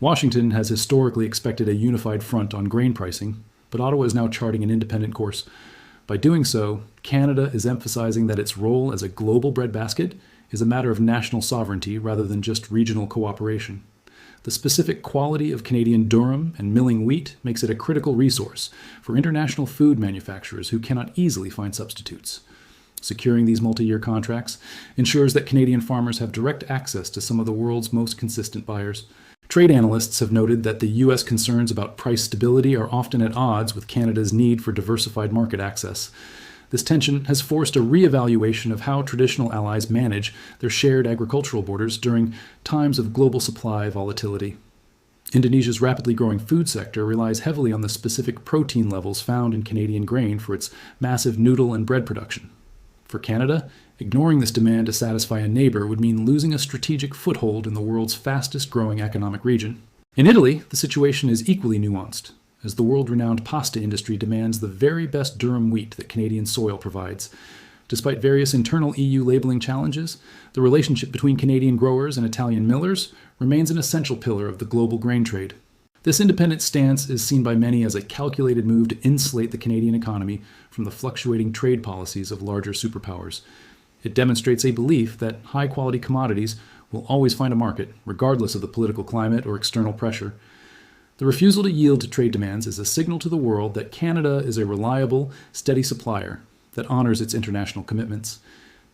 Washington has historically expected a unified front on grain pricing, but Ottawa is now charting an independent course. By doing so, Canada is emphasizing that its role as a global breadbasket is a matter of national sovereignty rather than just regional cooperation. The specific quality of Canadian durum and milling wheat makes it a critical resource for international food manufacturers who cannot easily find substitutes. Securing these multi-year contracts ensures that Canadian farmers have direct access to some of the world's most consistent buyers. Trade analysts have noted that the U.S. concerns about price stability are often at odds with Canada's need for diversified market access. This tension has forced a re-evaluation of how traditional allies manage their shared agricultural borders during times of global supply volatility. Indonesia's rapidly growing food sector relies heavily on the specific protein levels found in Canadian grain for its massive noodle and bread production. For Canada, ignoring this demand to satisfy a neighbor would mean losing a strategic foothold in the world's fastest-growing economic region. In Italy, the situation is equally nuanced, as the world-renowned pasta industry demands the very best durum wheat that Canadian soil provides. Despite various internal EU labeling challenges, the relationship between Canadian growers and Italian millers remains an essential pillar of the global grain trade. This independent stance is seen by many as a calculated move to insulate the Canadian economy from the fluctuating trade policies of larger superpowers. It demonstrates a belief that high-quality commodities will always find a market, regardless of the political climate or external pressure. The refusal to yield to trade demands is a signal to the world that Canada is a reliable, steady supplier that honors its international commitments.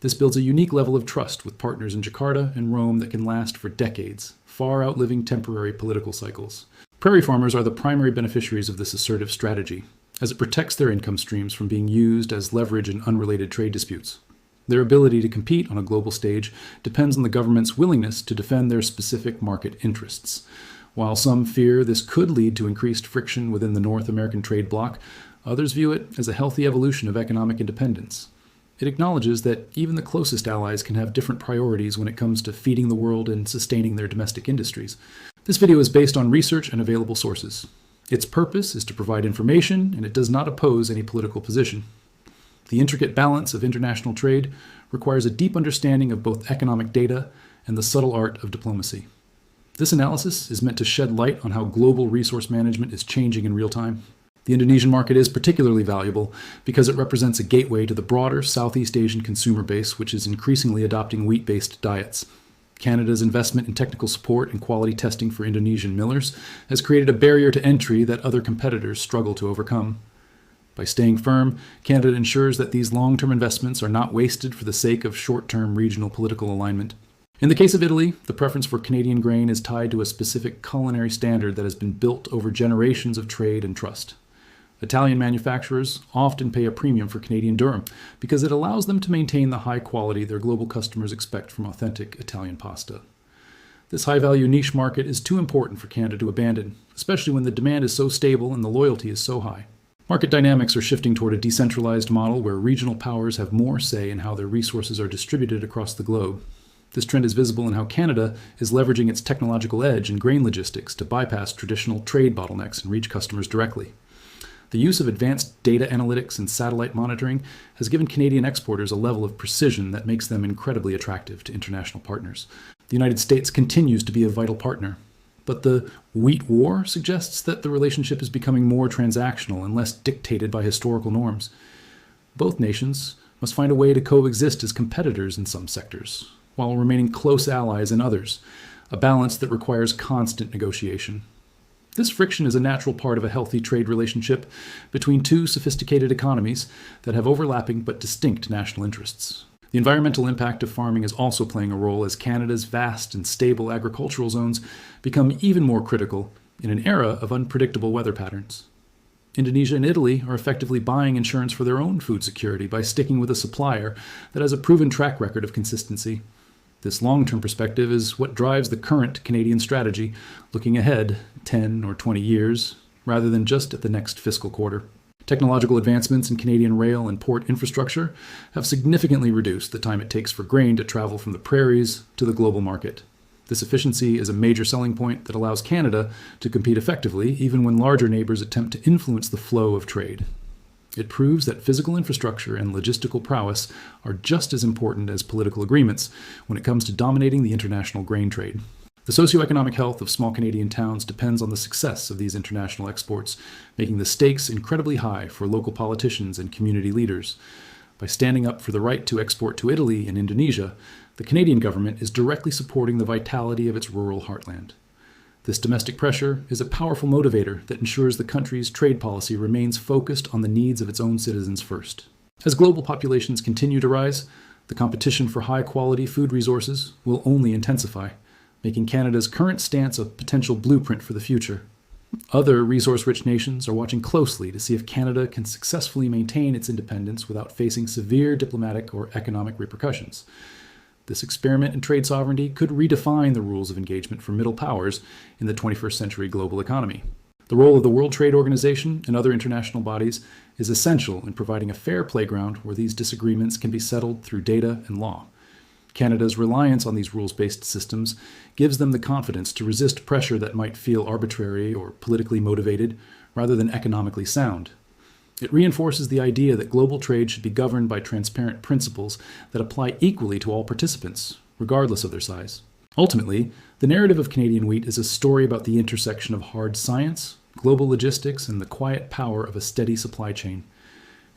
This builds a unique level of trust with partners in Jakarta and Rome that can last for decades, far outliving temporary political cycles. Prairie farmers are the primary beneficiaries of this assertive strategy, as it protects their income streams from being used as leverage in unrelated trade disputes. Their ability to compete on a global stage depends on the government's willingness to defend their specific market interests. While some fear this could lead to increased friction within the North American trade bloc, others view it as a healthy evolution of economic independence. It acknowledges that even the closest allies can have different priorities when it comes to feeding the world and sustaining their domestic industries. This video is based on research and available sources. Its purpose is to provide information, and it does not oppose any political position. The intricate balance of international trade requires a deep understanding of both economic data and the subtle art of diplomacy. This analysis is meant to shed light on how global resource management is changing in real time. The Indonesian market is particularly valuable because it represents a gateway to the broader Southeast Asian consumer base, which is increasingly adopting wheat-based diets. Canada's investment in technical support and quality testing for Indonesian millers has created a barrier to entry that other competitors struggle to overcome. By staying firm, Canada ensures that these long-term investments are not wasted for the sake of short-term regional political alignment. In the case of Italy, the preference for Canadian grain is tied to a specific culinary standard that has been built over generations of trade and trust. Italian manufacturers often pay a premium for Canadian durum because it allows them to maintain the high quality their global customers expect from authentic Italian pasta. This high-value niche market is too important for Canada to abandon, especially when the demand is so stable and the loyalty is so high. Market dynamics are shifting toward a decentralized model where regional powers have more say in how their resources are distributed across the globe. This trend is visible in how Canada is leveraging its technological edge in grain logistics to bypass traditional trade bottlenecks and reach customers directly. The use of advanced data analytics and satellite monitoring has given Canadian exporters a level of precision that makes them incredibly attractive to international partners. The United States continues to be a vital partner, but the wheat war suggests that the relationship is becoming more transactional and less dictated by historical norms. Both nations must find a way to coexist as competitors in some sectors, while remaining close allies in others, a balance that requires constant negotiation. This friction is a natural part of a healthy trade relationship between two sophisticated economies that have overlapping but distinct national interests. The environmental impact of farming is also playing a role as Canada's vast and stable agricultural zones become even more critical in an era of unpredictable weather patterns. Indonesia and Italy are effectively buying insurance for their own food security by sticking with a supplier that has a proven track record of consistency. This long-term perspective is what drives the current Canadian strategy, looking ahead 10 or 20 years, rather than just at the next fiscal quarter. Technological advancements in Canadian rail and port infrastructure have significantly reduced the time it takes for grain to travel from the prairies to the global market. This efficiency is a major selling point that allows Canada to compete effectively even when larger neighbors attempt to influence the flow of trade. It proves that physical infrastructure and logistical prowess are just as important as political agreements when it comes to dominating the international grain trade. The socioeconomic health of small Canadian towns depends on the success of these international exports, making the stakes incredibly high for local politicians and community leaders. By standing up for the right to export to Italy and Indonesia, the Canadian government is directly supporting the vitality of its rural heartland. This domestic pressure is a powerful motivator that ensures the country's trade policy remains focused on the needs of its own citizens first. As global populations continue to rise, the competition for high-quality food resources will only intensify, making Canada's current stance a potential blueprint for the future. Other resource-rich nations are watching closely to see if Canada can successfully maintain its independence without facing severe diplomatic or economic repercussions. This experiment in trade sovereignty could redefine the rules of engagement for middle powers in the 21st century global economy. The role of the World Trade Organization and other international bodies is essential in providing a fair playground where these disagreements can be settled through data and law. Canada's reliance on these rules-based systems gives them the confidence to resist pressure that might feel arbitrary or politically motivated rather than economically sound. It reinforces the idea that global trade should be governed by transparent principles that apply equally to all participants, regardless of their size. Ultimately, the narrative of Canadian wheat is a story about the intersection of hard science, global logistics, and the quiet power of a steady supply chain.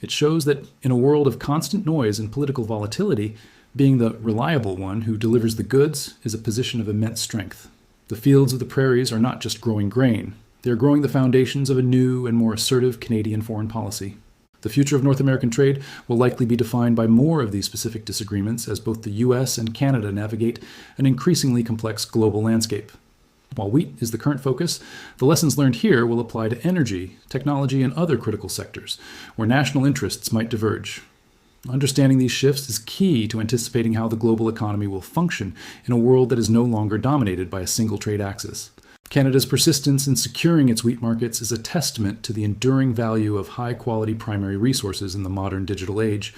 It shows that in a world of constant noise and political volatility, being the reliable one who delivers the goods is a position of immense strength. The fields of the prairies are not just growing grain. They are growing the foundations of a new and more assertive Canadian foreign policy. The future of North American trade will likely be defined by more of these specific disagreements as both the US and Canada navigate an increasingly complex global landscape. While wheat is the current focus, the lessons learned here will apply to energy, technology, and other critical sectors where national interests might diverge. Understanding these shifts is key to anticipating how the global economy will function in a world that is no longer dominated by a single trade axis. Canada's persistence in securing its wheat markets is a testament to the enduring value of high-quality primary resources in the modern digital age.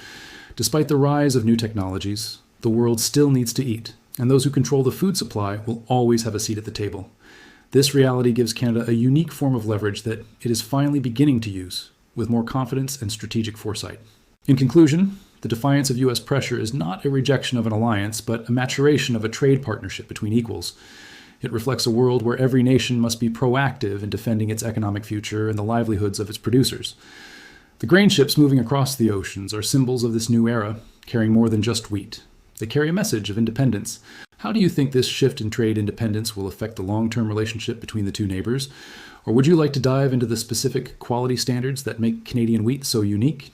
Despite the rise of new technologies, the world still needs to eat, and those who control the food supply will always have a seat at the table. This reality gives Canada a unique form of leverage that it is finally beginning to use, with more confidence and strategic foresight. In conclusion, the defiance of U.S. pressure is not a rejection of an alliance, but a maturation of a trade partnership between equals. It reflects a world where every nation must be proactive in defending its economic future and the livelihoods of its producers. The grain ships moving across the oceans are symbols of this new era, carrying more than just wheat. They carry a message of independence. How do you think this shift in trade independence will affect the long-term relationship between the two neighbors? Or would you like to dive into the specific quality standards that make Canadian wheat so unique?